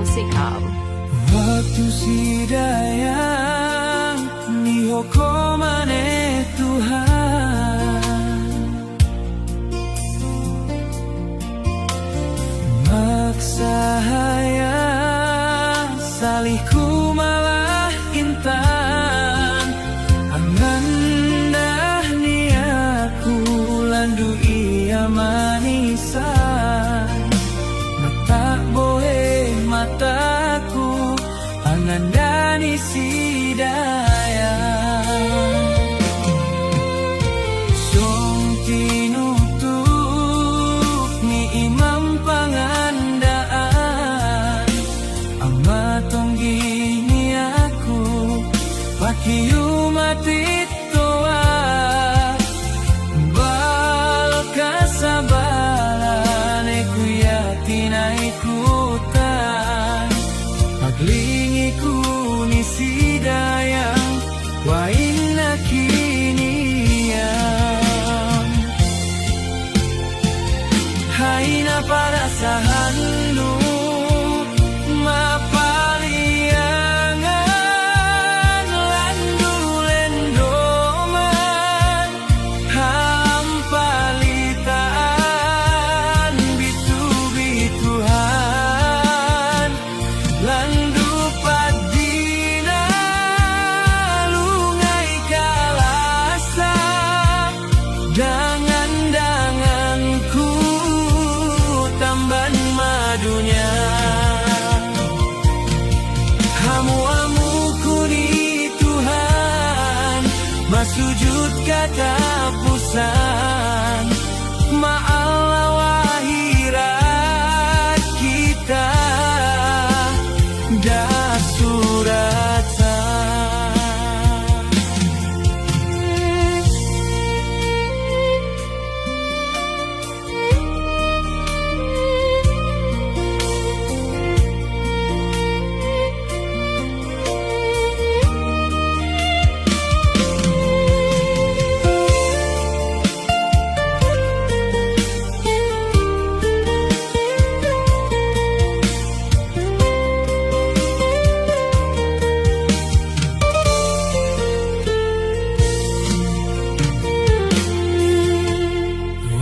musikal. Waktu sidayang nihoko maneh Tuhan, maksa hayang salihku malah intan, angandah niaku landu ia manisan, mata bohe mataku angandani sidayang, song tinutup ni imam pangandaan, amatong gini aku pakiyu mati toa, bal kasabaran eku yakin ikutan, paglingiku ni sidayang wain na kiniyang, hay na parasahanmu mapaliangan landu lendoman, hampalitaan bitu-bituhan landu padina lungai kalasa, dangan-danganku tamban madunya, hamu-hamuku di Tuhan masujud kata pusan, ma'ala wahirat kita dah suratan.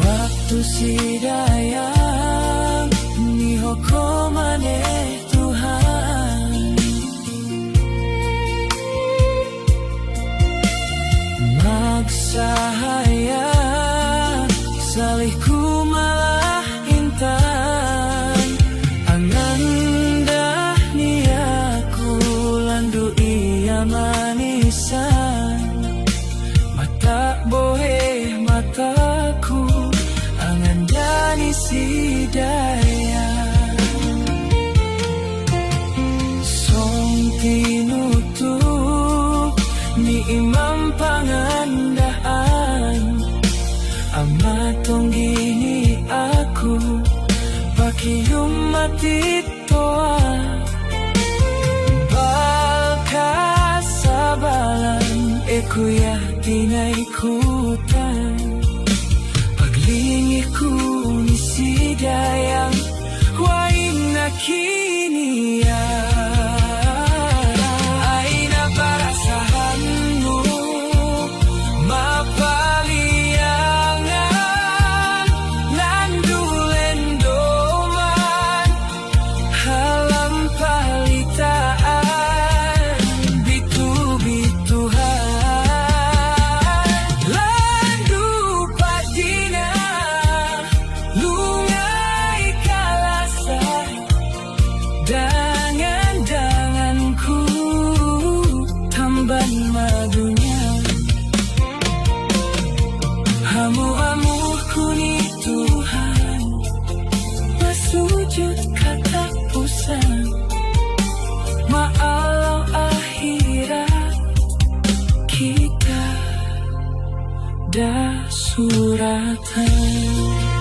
Waktu sidayang nihoko maneh Tuhan, maksa hayang salihku malah intan, angandah niaku landu ia manisan, mata bohe mataku angandani sidayang, song tinutup ni imam pangandaan, amatong gini aku pakiyum mati toa, bal kasabalan eku yakin ikutan, paglingiku ni sidayang wain na kiniyang, ay na parasahanmu mapaliangan landu lendoman, halampalitaan bitu-bituhan landu padina lungai kalasa, dangan-danganku tamban madunya, hamu-hamuku ni Tuhan masujud kata pusan, ma'alau akhirat kita dah suratan.